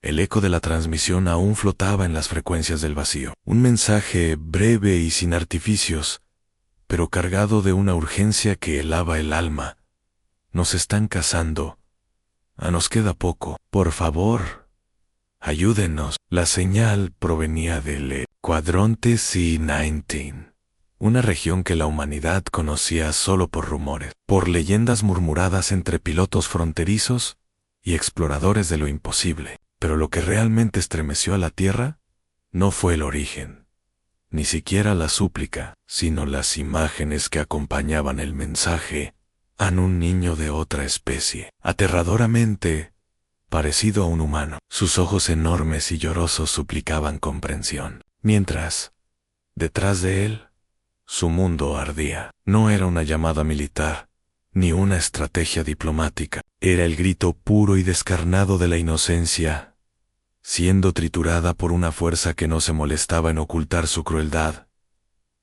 El eco de la transmisión aún flotaba en las frecuencias del vacío. Un mensaje breve y sin artificios, pero cargado de una urgencia que helaba el alma. Nos están cazando. Nos queda poco. Por favor, ayúdenos. La señal provenía del cuadrante C-19, una región que la humanidad conocía solo por rumores, por leyendas murmuradas entre pilotos fronterizos y exploradores de lo imposible. Pero lo que realmente estremeció a la Tierra no fue el origen, ni siquiera la súplica, sino las imágenes que acompañaban el mensaje. Un niño de otra especie, aterradoramente parecido a un humano. Sus ojos enormes y llorosos suplicaban comprensión, mientras, detrás de él, su mundo ardía. No era una llamada militar, ni una estrategia diplomática. Era el grito puro y descarnado de la inocencia, siendo triturada por una fuerza que no se molestaba en ocultar su crueldad.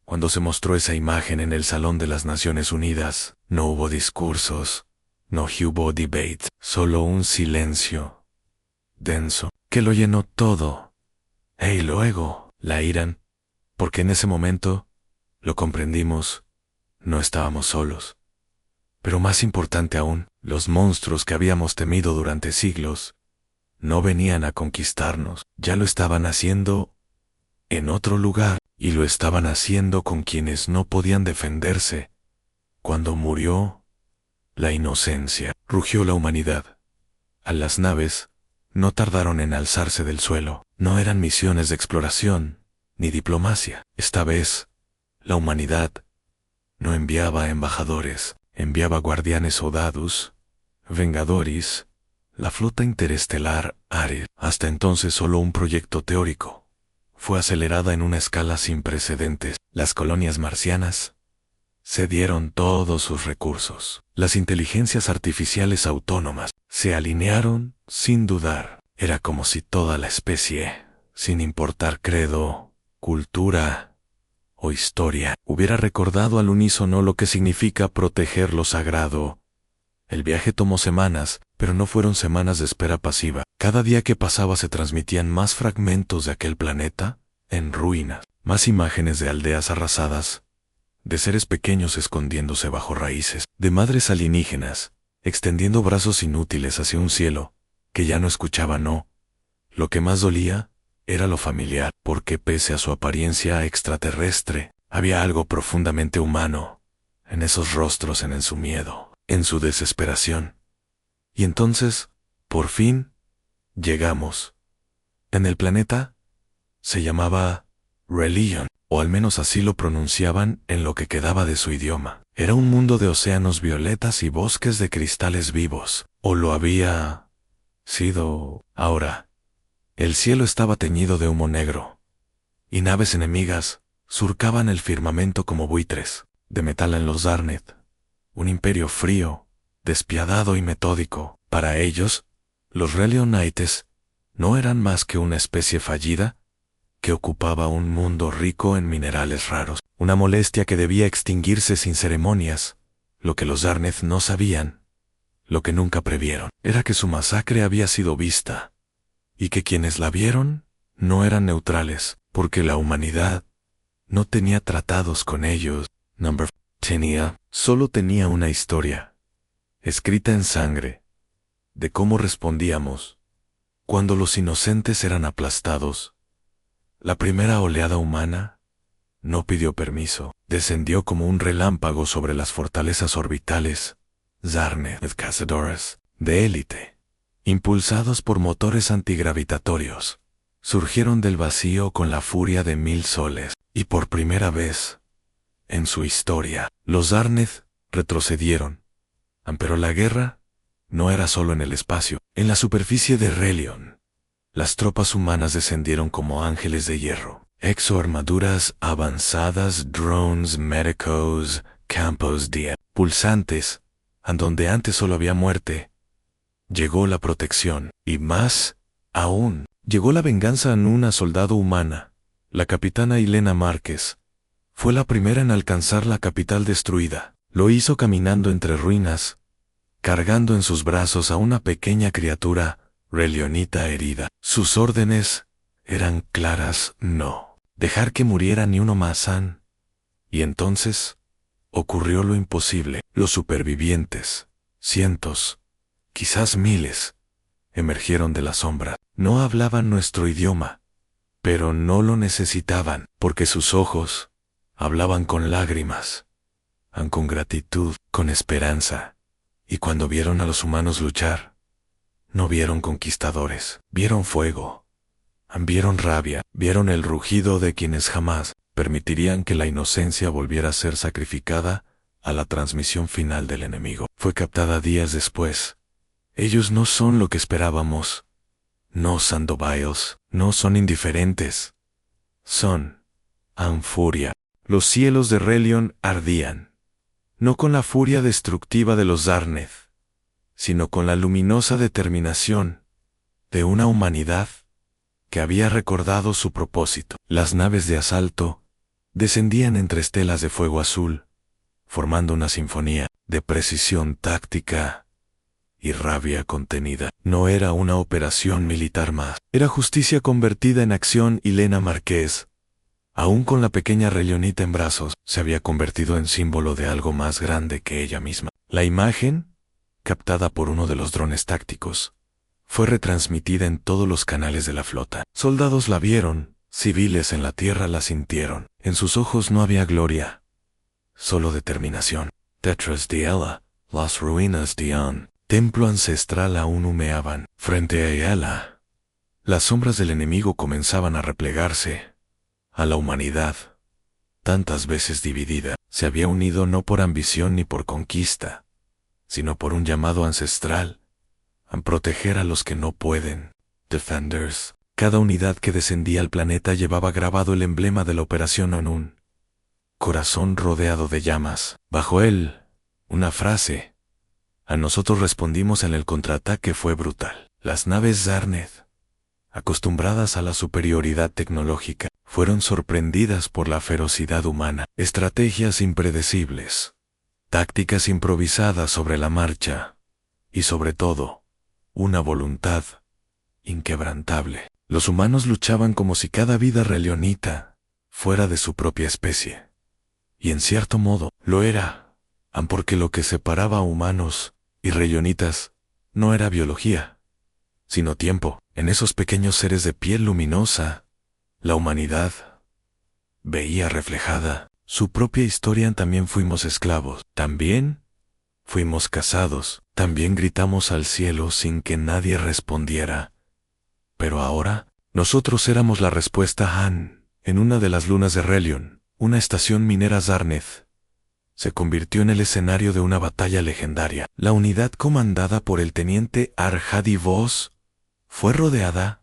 Cuando se mostró esa imagen en el Salón de las Naciones Unidas, no hubo discursos, no hubo debate, solo un silencio denso que lo llenó todo. Y luego, la ira, porque en ese momento, lo comprendimos, no estábamos solos. Pero más importante aún, los monstruos que habíamos temido durante siglos no venían a conquistarnos, ya lo estaban haciendo en otro lugar, y lo estaban haciendo con quienes no podían defenderse. Cuando murió la inocencia, rugió la humanidad. A las naves no tardaron en alzarse del suelo. No eran misiones de exploración ni diplomacia. Esta vez, la humanidad no enviaba embajadores, enviaba guardianes Odadus, Vengadores, la flota interestelar Ares. Hasta entonces solo un proyecto teórico. Fue acelerada en una escala sin precedentes. Las colonias marcianas cedieron todos sus recursos. Las inteligencias artificiales autónomas se alinearon sin dudar. Era como si toda la especie, sin importar credo, cultura o historia, hubiera recordado al unísono lo que significa proteger lo sagrado. El viaje tomó semanas, pero no fueron semanas de espera pasiva. Cada día que pasaba se transmitían más fragmentos de aquel planeta en ruinas, más imágenes de aldeas arrasadas, de seres pequeños escondiéndose bajo raíces, de madres alienígenas, extendiendo brazos inútiles hacia un cielo que ya no escuchaba no. Lo que más dolía era lo familiar, porque pese a su apariencia extraterrestre, había algo profundamente humano en esos rostros, en su miedo, en su desesperación. Y entonces, por fin, llegamos. En el planeta se llamaba Religion, o al menos así lo pronunciaban en lo que quedaba de su idioma. Era un mundo de océanos violetas y bosques de cristales vivos, o lo había sido. Ahora, el cielo estaba teñido de humo negro, y naves enemigas surcaban el firmamento como buitres de metal en los Darnet, un imperio frío, despiadado y metódico. Para ellos, los Relionites no eran más que una especie fallida que ocupaba un mundo rico en minerales raros, una molestia que debía extinguirse sin ceremonias. Lo que los Darnet no sabían, lo que nunca previeron, era que su masacre había sido vista, y que quienes la vieron no eran neutrales, porque la humanidad no tenía tratados con ellos. Solo tenía una historia, escrita en sangre, de cómo respondíamos cuando los inocentes eran aplastados. La primera oleada humana no pidió permiso, descendió como un relámpago sobre las fortalezas orbitales Zarnet Cazadores de élite. Impulsados por motores antigravitatorios, surgieron del vacío con la furia de 1000 soles, y por primera vez en su historia, los Darnet retrocedieron. Pero la guerra no era solo en el espacio. En la superficie de Relion, las tropas humanas descendieron como ángeles de hierro. Exoarmaduras avanzadas, drones, médicos, campos de pulsantes, donde antes solo había muerte. Llegó la protección, y más aún, llegó la venganza en una soldado humana. La capitana Helena Márquez fue la primera en alcanzar la capital destruida. Lo hizo caminando entre ruinas, cargando en sus brazos a una pequeña criatura Relionita herida. Sus órdenes eran claras: no dejar que muriera ni uno más. Y entonces ocurrió lo imposible. Los supervivientes, cientos, quizás miles, emergieron de la sombra. No hablaban nuestro idioma, pero no lo necesitaban, porque sus ojos hablaban con lágrimas, con gratitud, con esperanza. Y cuando vieron a los humanos luchar, no vieron conquistadores, vieron fuego, vieron rabia, vieron el rugido de quienes jamás permitirían que la inocencia volviera a ser sacrificada a la transmisión final del enemigo. Fue captada días después. Ellos no son lo que esperábamos. No Sandoviles, no son indiferentes. Son furia. Los cielos de Relion ardían, no con la furia destructiva de los Zarneth, sino con la luminosa determinación de una humanidad que había recordado su propósito. Las naves de asalto descendían entre estelas de fuego azul, formando una sinfonía de precisión táctica y rabia contenida. No era una operación militar más, era justicia convertida en acción. Y Lena Marquez, aún con la pequeña Relionita en brazos, se había convertido en símbolo de algo más grande que ella misma. La imagen, captada por uno de los drones tácticos, fue retransmitida en todos los canales de la flota. Soldados la vieron, civiles en la tierra la sintieron. En sus ojos no había gloria, solo determinación. Detrás de ella, las ruinas de un templo ancestral aún humeaban. Frente a ella, las sombras del enemigo comenzaban a replegarse. A la humanidad, tantas veces dividida, se había unido no por ambición ni por conquista, sino por un llamado ancestral a proteger a los que no pueden. Defenders. Cada unidad que descendía al planeta llevaba grabado el emblema de la operación en un corazón rodeado de llamas. Bajo él, una frase. A nosotros respondimos en el contraataque fue brutal. Las naves Zarneth, acostumbradas a la superioridad tecnológica, fueron sorprendidas por la ferocidad humana. Estrategias impredecibles, tácticas improvisadas sobre la marcha, y sobre todo, una voluntad inquebrantable. Los humanos luchaban como si cada vida relionita fuera de su propia especie. Y en cierto modo, lo era, porque lo que separaba a humanos y relionitas no era biología, sino tiempo. En esos pequeños seres de piel luminosa, la humanidad veía reflejada su propia historia. También fuimos esclavos, también fuimos casados, también gritamos al cielo sin que nadie respondiera. Pero ahora, nosotros éramos la respuesta. En una de las lunas de Relion, una estación minera Zarneth se convirtió en el escenario de una batalla legendaria. La unidad comandada por el teniente Arhadi Vos fue rodeada,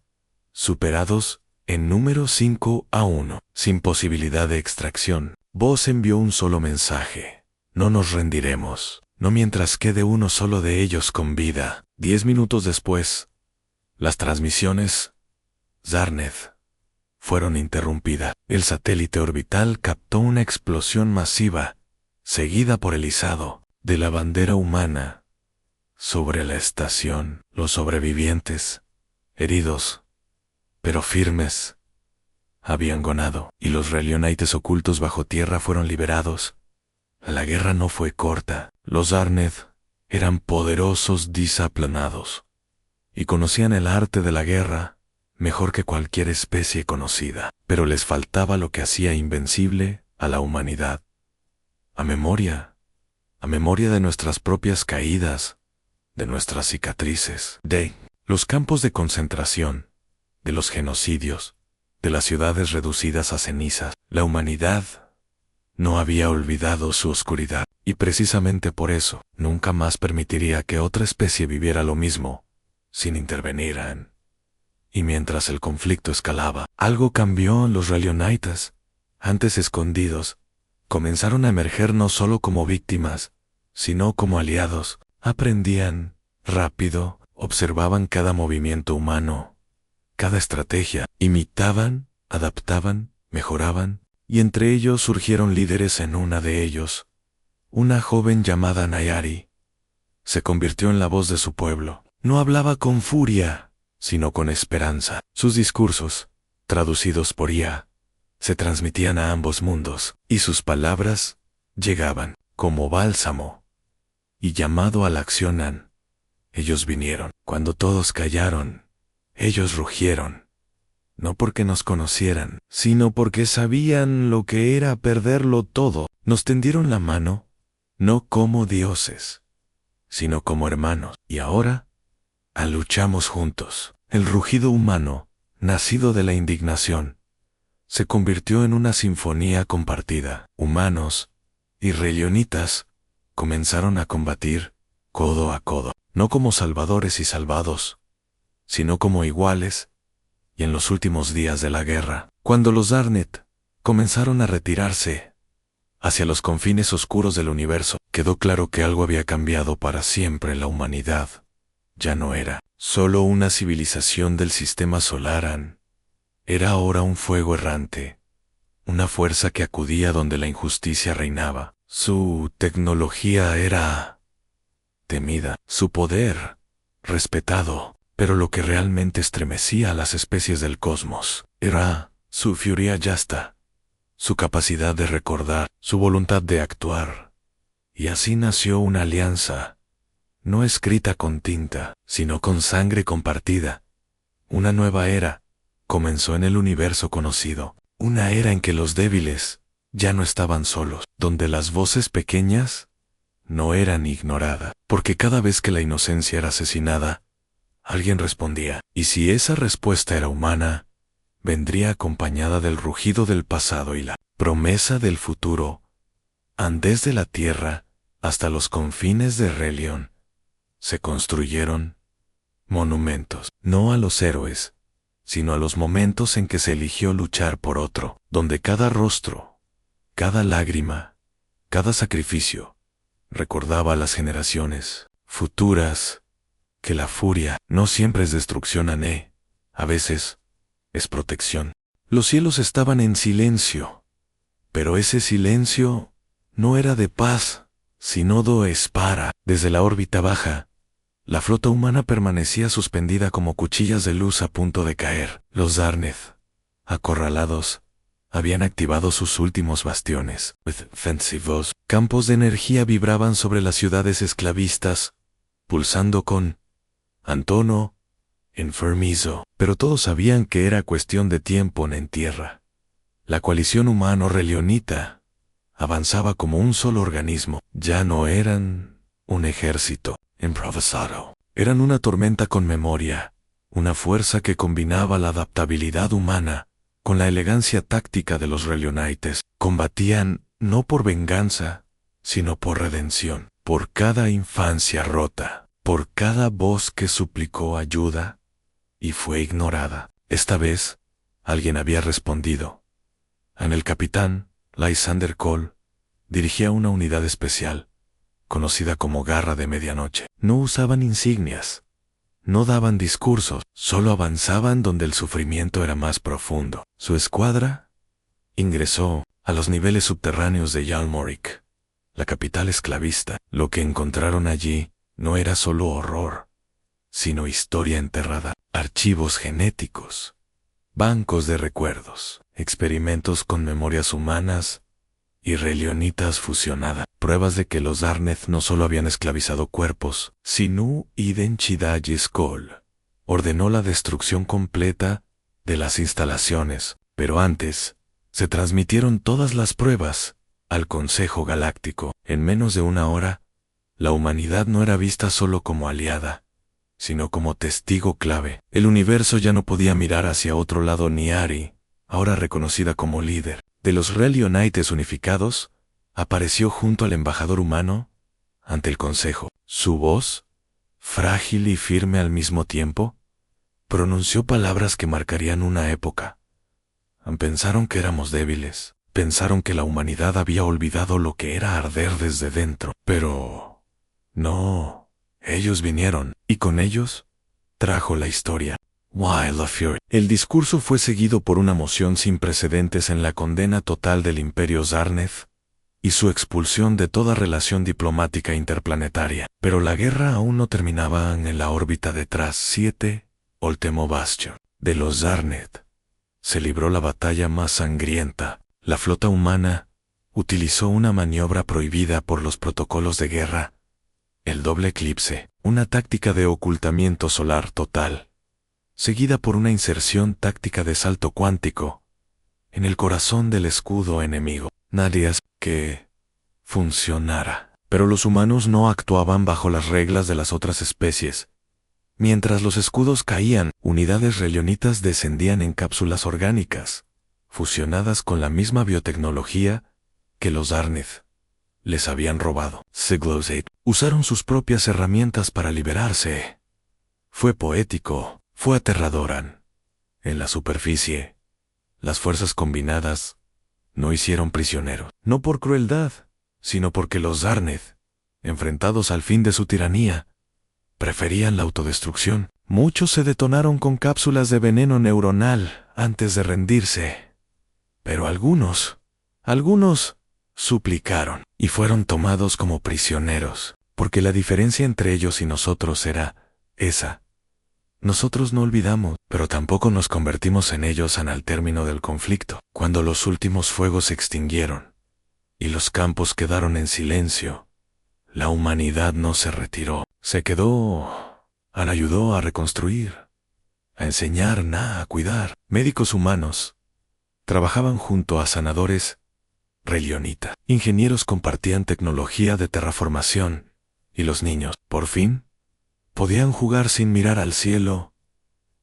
superados en número 5-1, sin posibilidad de extracción. Vos envió un solo mensaje: no nos rendiremos, no mientras quede uno solo de ellos con vida. 10 minutos después, las transmisiones Zarneth fueron interrumpidas. El satélite orbital captó una explosión masiva, seguida por el izado de la bandera humana sobre la estación. Los sobrevivientes, heridos, pero firmes, habían ganado, y los Relionites ocultos bajo tierra fueron liberados. La guerra no fue corta. Los Zarneth eran poderosos disaplanados, y conocían el arte de la guerra mejor que cualquier especie conocida. Pero les faltaba lo que hacía invencible a la humanidad: a memoria de nuestras propias caídas, de nuestras cicatrices, de los campos de concentración, de los genocidios, de las ciudades reducidas a cenizas. La humanidad no había olvidado su oscuridad, y precisamente por eso nunca más permitiría que otra especie viviera lo mismo, sin intervenir. Y mientras el conflicto escalaba, algo cambió. Los Relionites, antes escondidos, comenzaron a emerger no solo como víctimas, sino como aliados. Aprendían rápido, observaban cada movimiento humano, cada estrategia, imitaban, adaptaban, mejoraban, y entre ellos surgieron líderes. En una de ellos, una joven llamada Nayari, se convirtió en la voz de su pueblo. No hablaba con furia, sino con esperanza. Sus discursos, traducidos por IA, se transmitían a ambos mundos, y sus palabras llegaban como bálsamo y llamado a la acción. Ellos vinieron. Cuando todos callaron, ellos rugieron, no porque nos conocieran, sino porque sabían lo que era perderlo todo. Nos tendieron la mano, no como dioses, sino como hermanos. Y ahora, luchamos juntos. El rugido humano, nacido de la indignación, se convirtió en una sinfonía compartida. Humanos y relionitas comenzaron a combatir codo a codo, no como salvadores y salvados, sino como iguales. Y en los últimos días de la guerra, cuando los Darnet comenzaron a retirarse hacia los confines oscuros del universo, quedó claro que algo había cambiado para siempre. La humanidad ya no era solo una civilización del sistema solar. Era ahora un fuego errante, una fuerza que acudía donde la injusticia reinaba. Su tecnología era temida, su poder respetado, pero lo que realmente estremecía a las especies del cosmos era su furia yasta, su capacidad de recordar, su voluntad de actuar. Y así nació una alianza, no escrita con tinta, sino con sangre compartida. Una nueva era comenzó en el universo conocido, una era en que los débiles ya no estaban solos, donde las voces pequeñas no eran ignoradas, porque cada vez que la inocencia era asesinada, alguien respondía, y si esa respuesta era humana, vendría acompañada del rugido del pasado y la promesa del futuro. Desde la Tierra hasta los confines de Relion se construyeron monumentos, no a los héroes, sino a los momentos en que se eligió luchar por otro, donde cada rostro, cada lágrima, cada sacrificio, recordaba a las generaciones futuras que la furia no siempre es destrucción, a veces es protección. Los cielos estaban en silencio, pero ese silencio no era de paz, sino de espera. Desde la órbita baja, la flota humana permanecía suspendida como cuchillas de luz a punto de caer. Los Darneth, acorralados, habían activado sus últimos bastiones. Defensivos, campos de energía vibraban sobre las ciudades esclavistas, pulsando con Antono, enfermizo, pero todos sabían que era cuestión de tiempo en tierra. La coalición humano-relionita avanzaba como un solo organismo. Ya no eran un ejército improvisado. Eran una tormenta con memoria, una fuerza que combinaba la adaptabilidad humana con la elegancia táctica de los Relionites. Combatían no por venganza, sino por redención, por cada infancia rota, por cada voz que suplicó ayuda y fue ignorada. Esta vez, alguien había respondido. El capitán Lysander Cole dirigía una unidad especial, conocida como Garra de Medianoche. No usaban insignias, no daban discursos, solo avanzaban donde el sufrimiento era más profundo. Su escuadra ingresó a los niveles subterráneos de Yalmorik, la capital esclavista. Lo que encontraron allí no era solo horror, sino historia enterrada, archivos genéticos, bancos de recuerdos, experimentos con memorias humanas y relionitas fusionadas, pruebas de que los Darneth no solo habían esclavizado cuerpos, sino identidad. Skoll ordenó la destrucción completa de las instalaciones, pero antes se transmitieron todas las pruebas al Consejo Galáctico. En menos de una hora, la humanidad no era vista solo como aliada, sino como testigo clave. El universo ya no podía mirar hacia otro lado. Ari, ahora reconocida como líder de los Relionites unificados, apareció junto al embajador humano ante el Consejo. Su voz, frágil y firme al mismo tiempo, pronunció palabras que marcarían una época. Pensaron que éramos débiles, pensaron que la humanidad había olvidado lo que era arder desde dentro, pero no, ellos vinieron, y con ellos trajo la historia. Wild of Fury. El discurso fue seguido por una moción sin precedentes en la condena total del Imperio Darneth y su expulsión de toda relación diplomática interplanetaria. Pero la guerra aún no terminaba en la órbita de Tras 7, Ultimo Bastion. De los Zarnet se libró la batalla más sangrienta. La flota humana utilizó una maniobra prohibida por los protocolos de guerra, el doble eclipse, una táctica de ocultamiento solar total, seguida por una inserción táctica de salto cuántico en el corazón del escudo enemigo. Nadie que funcionara. Pero los humanos no actuaban bajo las reglas de las otras especies. Mientras los escudos caían, unidades relionitas descendían en cápsulas orgánicas, fusionadas con la misma biotecnología que los Zarnet les habían robado. Siglos VIII usaron sus propias herramientas para liberarse. Fue poético, fue aterrador. En la superficie, las fuerzas combinadas no hicieron prisioneros, no por crueldad, sino porque los Zarnet, enfrentados al fin de su tiranía, preferían la autodestrucción. Muchos se detonaron con cápsulas de veneno neuronal antes de rendirse. Pero algunos suplicaron y fueron tomados como prisioneros, porque la diferencia entre ellos y nosotros era esa. Nosotros no olvidamos, pero tampoco nos convertimos en ellos al término del conflicto. Cuando los últimos fuegos se extinguieron y los campos quedaron en silencio, la humanidad no se retiró, se quedó, ayudó a reconstruir, a enseñar, a cuidar. Médicos humanos trabajaban junto a sanadores relionitas. Ingenieros compartían tecnología de terraformación, y los niños, por fin, podían jugar sin mirar al cielo,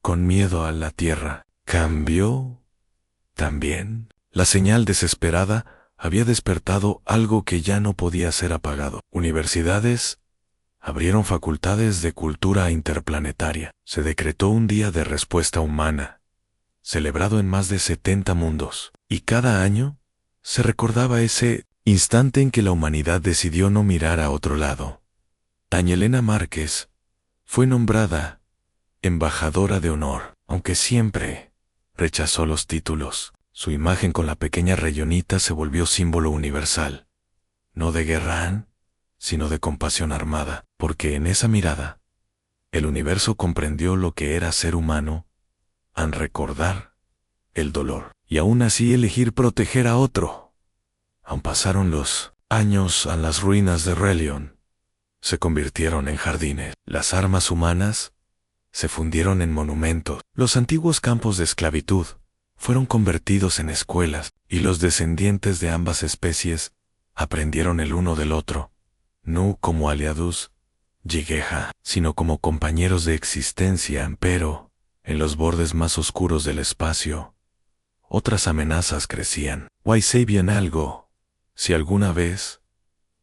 con miedo a la tierra. Cambió también. La señal desesperada había despertado algo que ya no podía ser apagado. Universidades abrieron facultades de cultura interplanetaria. Se decretó un día de respuesta humana, celebrado en más de 70 mundos, y cada año se recordaba ese instante en que la humanidad decidió no mirar a otro lado. Yelena Márquez fue nombrada embajadora de honor, aunque siempre rechazó los títulos. Su imagen con la pequeña rellonita se volvió símbolo universal, no de guerra, sino de compasión armada, porque en esa mirada, el universo comprendió lo que era ser humano, al recordar el dolor, y aún así elegir proteger a otro. Aun pasaron los años, a las ruinas de Relion se convirtieron en jardines. Las armas humanas se fundieron en monumentos. Los antiguos campos de esclavitud fueron convertidos en escuelas, y los descendientes de ambas especies aprendieron el uno del otro, no como aliados, Yigeja, sino como compañeros de existencia. Pero, en los bordes más oscuros del espacio, otras amenazas crecían. ¿Why sabían algo? Si alguna vez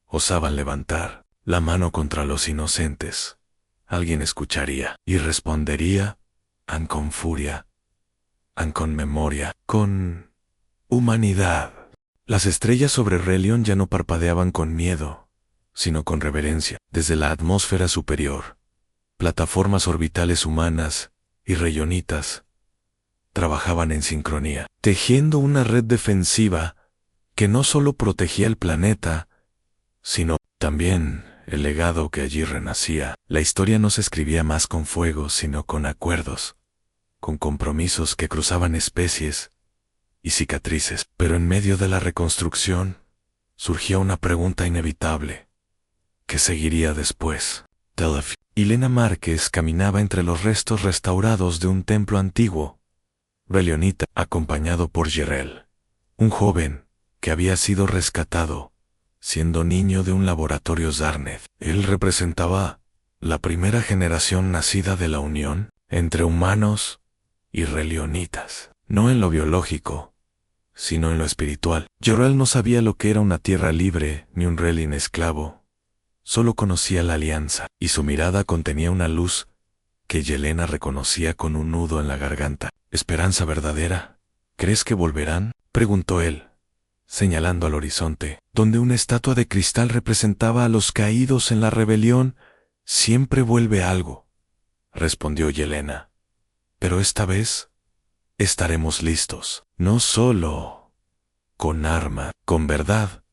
osaban levantar la mano contra los inocentes, alguien escucharía y respondería, con furia, con memoria, con humanidad. Las estrellas sobre Relion ya no parpadeaban con miedo, sino con reverencia. Desde la atmósfera superior, plataformas orbitales humanas y rellonitas trabajaban en sincronía, tejiendo una red defensiva que no solo protegía el planeta, sino también el legado que allí renacía. La historia no se escribía más con fuego, sino con acuerdos, con compromisos que cruzaban especies y cicatrices. Pero en medio de la reconstrucción surgió una pregunta inevitable. ¿Qué seguiría después? Yelena Márquez caminaba entre los restos restaurados de un templo antiguo, relionita, acompañado por Jerel, un joven que había sido rescatado siendo niño de un laboratorio Zarnet. Él representaba la primera generación nacida de la unión entre humanos y relionitas, no en lo biológico, sino en lo espiritual. Jerel no sabía lo que era una tierra libre ni un relin esclavo, solo conocía la alianza, y su mirada contenía una luz que Yelena reconocía con un nudo en la garganta. ¿Esperanza verdadera? ¿Crees que volverán?, preguntó él, señalando al horizonte, donde una estatua de cristal representaba a los caídos en la rebelión. Siempre vuelve algo, respondió Yelena. Pero esta vez estaremos listos, no solo con arma, con verdad.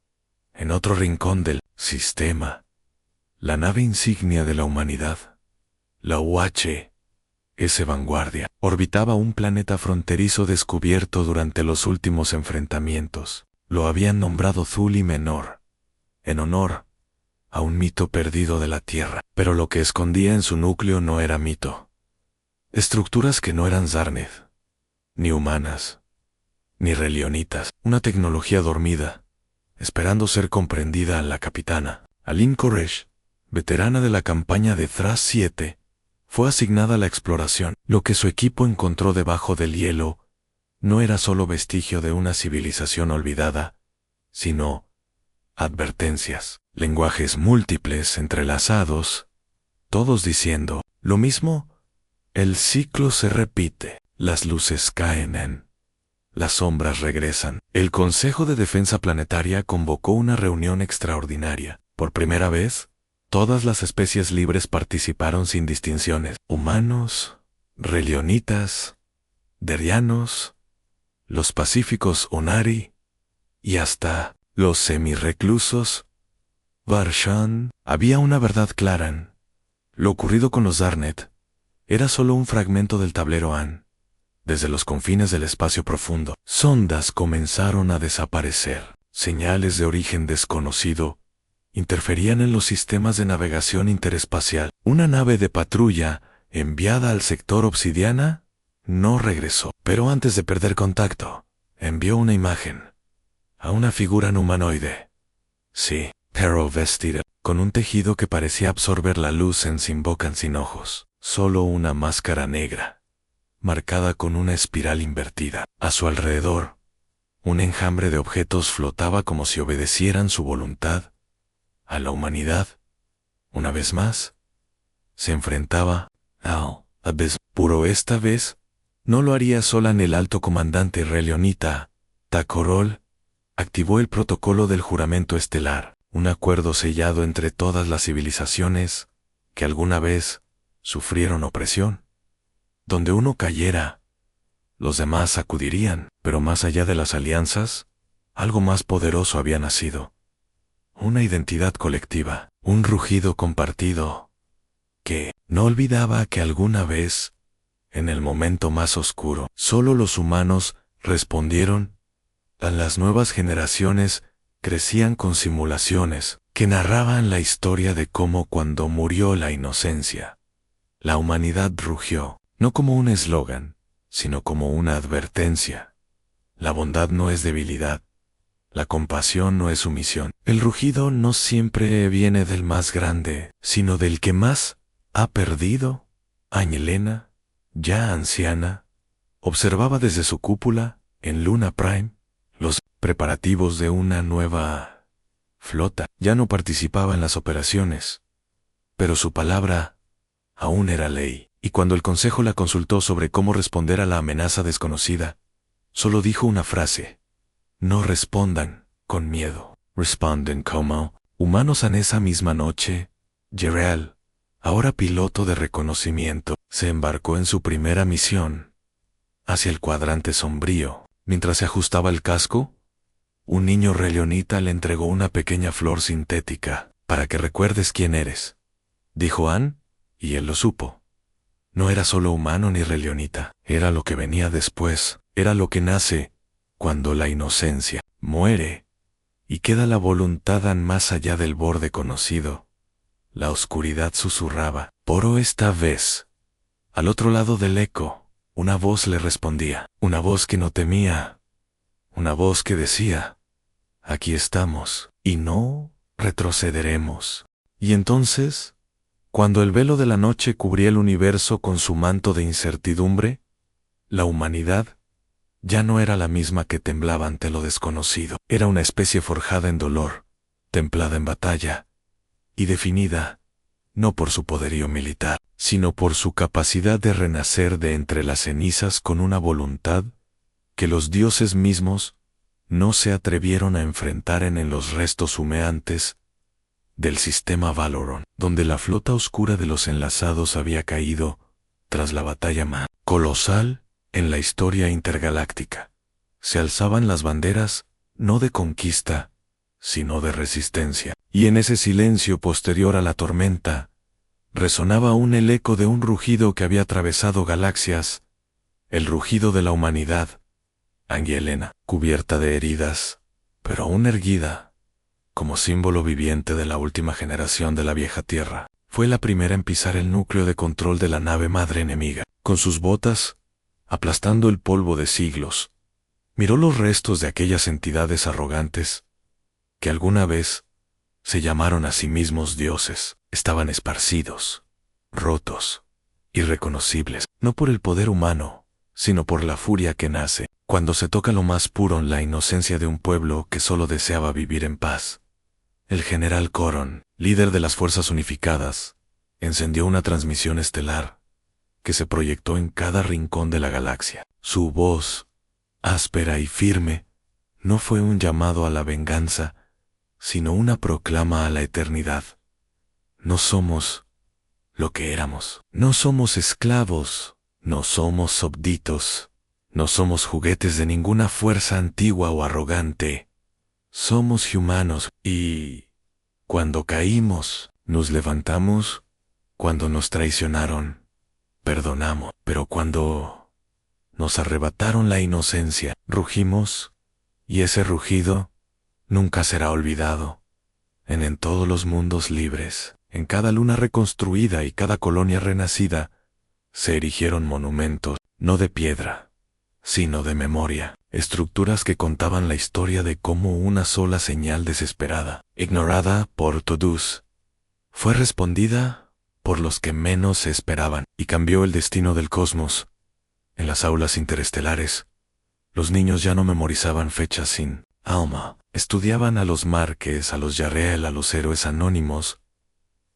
En otro rincón del sistema, la nave insignia de la humanidad, la UH, ese vanguardia, orbitaba un planeta fronterizo descubierto durante los últimos enfrentamientos. Lo habían nombrado Thule Menor, en honor a un mito perdido de la Tierra. Pero lo que escondía en su núcleo no era mito. Estructuras que no eran Zarneth, ni humanas, ni relionitas. Una tecnología dormida, esperando ser comprendida. A la capitana Aline Koresh, veterana de la campaña de Thras 7, fue asignada a la exploración. Lo que su equipo encontró debajo del hielo no era solo vestigio de una civilización olvidada, sino advertencias, lenguajes múltiples entrelazados, todos diciendo lo mismo. El ciclo se repite, las luces caen las sombras regresan. El Consejo de Defensa Planetaria convocó una reunión extraordinaria. Por primera vez, todas las especies libres participaron sin distinciones. Humanos, relionitas, derianos, los pacíficos Onari y hasta los semirreclusos Varshan. Había una verdad clara. Lo ocurrido con los Zarneth era solo un fragmento del tablero An. Desde los confines del espacio profundo, sondas comenzaron a desaparecer. Señales de origen desconocido interferían en los sistemas de navegación interespacial. Una nave de patrulla enviada al sector Obsidiana no regresó, pero antes de perder contacto, envió una imagen a una figura no humanoide. Sí, pero vestida con un tejido que parecía absorber la luz sin boca, sin ojos. Solo una máscara negra, marcada con una espiral invertida. A su alrededor, un enjambre de objetos flotaba como si obedecieran su voluntad a la humanidad. Una vez más, se enfrentaba al abismo. Pero esta vez, no lo haría sola. El alto comandante relionita, Takorol, activó el protocolo del juramento estelar, un acuerdo sellado entre todas las civilizaciones que alguna vez sufrieron opresión. Donde uno cayera, los demás sacudirían. Pero más allá de las alianzas, algo más poderoso había nacido. Una identidad colectiva, un rugido compartido, que no olvidaba que alguna vez, en el momento más oscuro, solo los humanos respondieron. A las nuevas generaciones crecían con simulaciones que narraban la historia de cómo cuando murió la inocencia, la humanidad rugió, no como un eslogan, sino como una advertencia. La bondad no es debilidad. La compasión no es sumisión. El rugido no siempre viene del más grande, sino del que más ha perdido. Añelena, ya anciana, observaba desde su cúpula, en Luna Prime, los preparativos de una nueva flota. Ya no participaba en las operaciones, pero su palabra aún era ley. Y cuando el Consejo la consultó sobre cómo responder a la amenaza desconocida, solo dijo una frase: no respondan con miedo. Responden como humanos. En esa misma noche, Jerial, ahora piloto de reconocimiento, se embarcó en su primera misión hacia el cuadrante sombrío. Mientras se ajustaba el casco, un niño relionita le entregó una pequeña flor sintética. Para que recuerdes quién eres, dijo Ann, y él lo supo. No era solo humano ni relionita, era lo que venía después, era lo que nace cuando la inocencia muere y queda la voluntad más allá del borde conocido. La oscuridad susurraba. Pero esta vez, al otro lado del eco, una voz le respondía, una voz que no temía, una voz que decía: aquí estamos, y no retrocederemos. Y entonces, cuando el velo de la noche cubría el universo con su manto de incertidumbre, la humanidad ya no era la misma que temblaba ante lo desconocido. Era una especie forjada en dolor, templada en batalla, y definida, no por su poderío militar, sino por su capacidad de renacer de entre las cenizas con una voluntad que los dioses mismos no se atrevieron a enfrentar en los restos humeantes del sistema Valoron, donde la flota oscura de los enlazados había caído tras la batalla más colosal en la historia intergaláctica. Se alzaban las banderas, no de conquista, sino de resistencia. Y en ese silencio posterior a la tormenta, resonaba aún el eco de un rugido que había atravesado galaxias, el rugido de la humanidad. Angielena, cubierta de heridas, pero aún erguida, como símbolo viviente de la última generación de la vieja Tierra, fue la primera en pisar el núcleo de control de la nave madre enemiga. Con sus botas, aplastando el polvo de siglos, miró los restos de aquellas entidades arrogantes que alguna vez se llamaron a sí mismos dioses. Estaban esparcidos, rotos, irreconocibles, no por el poder humano, sino por la furia que nace cuando se toca lo más puro en la inocencia de un pueblo que solo deseaba vivir en paz. El general Coron, líder de las Fuerzas Unificadas, encendió una transmisión estelar que se proyectó en cada rincón de la galaxia. Su voz, áspera y firme, no fue un llamado a la venganza, sino una proclama a la eternidad. No somos lo que éramos. No somos esclavos, no somos súbditos, no somos juguetes de ninguna fuerza antigua o arrogante. Somos humanos y, cuando caímos, nos levantamos. Cuando nos traicionaron, perdonamos. Pero cuando nos arrebataron la inocencia, rugimos, y ese rugido nunca será olvidado. En todos los mundos libres, en cada luna reconstruida y cada colonia renacida, se erigieron monumentos, no de piedra, sino de memoria, estructuras que contaban la historia de cómo una sola señal desesperada, ignorada por todos, fue respondida por los que menos se esperaban, y cambió el destino del cosmos. En las aulas interestelares, los niños ya no memorizaban fechas sin alma, estudiaban a los Marques, a los Yarreel, a los héroes anónimos,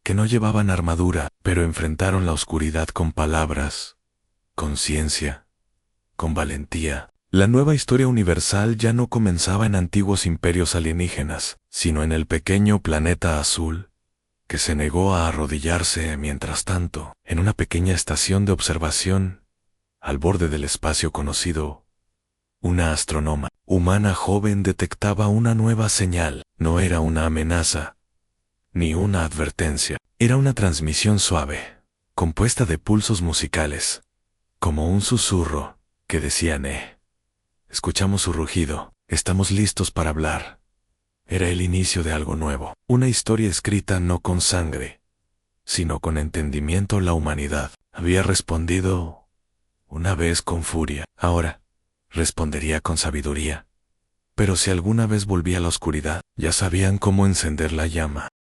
que no llevaban armadura, pero enfrentaron la oscuridad con palabras, con ciencia, con valentía. La nueva historia universal ya no comenzaba en antiguos imperios alienígenas, sino en el pequeño planeta azul, que se negó a arrodillarse mientras tanto, en una pequeña estación de observación, al borde del espacio conocido. Una astrónoma humana joven detectaba una nueva señal. No era una amenaza, ni una advertencia. Era una transmisión suave, compuesta de pulsos musicales, como un susurro, que decía Escuchamos su rugido, estamos listos para hablar. Era el inicio de algo nuevo, una historia escrita no con sangre, sino con entendimiento. La humanidad había respondido una vez con furia, ahora respondería con sabiduría. Pero si alguna vez volvía a la oscuridad, ya sabían cómo encender la llama.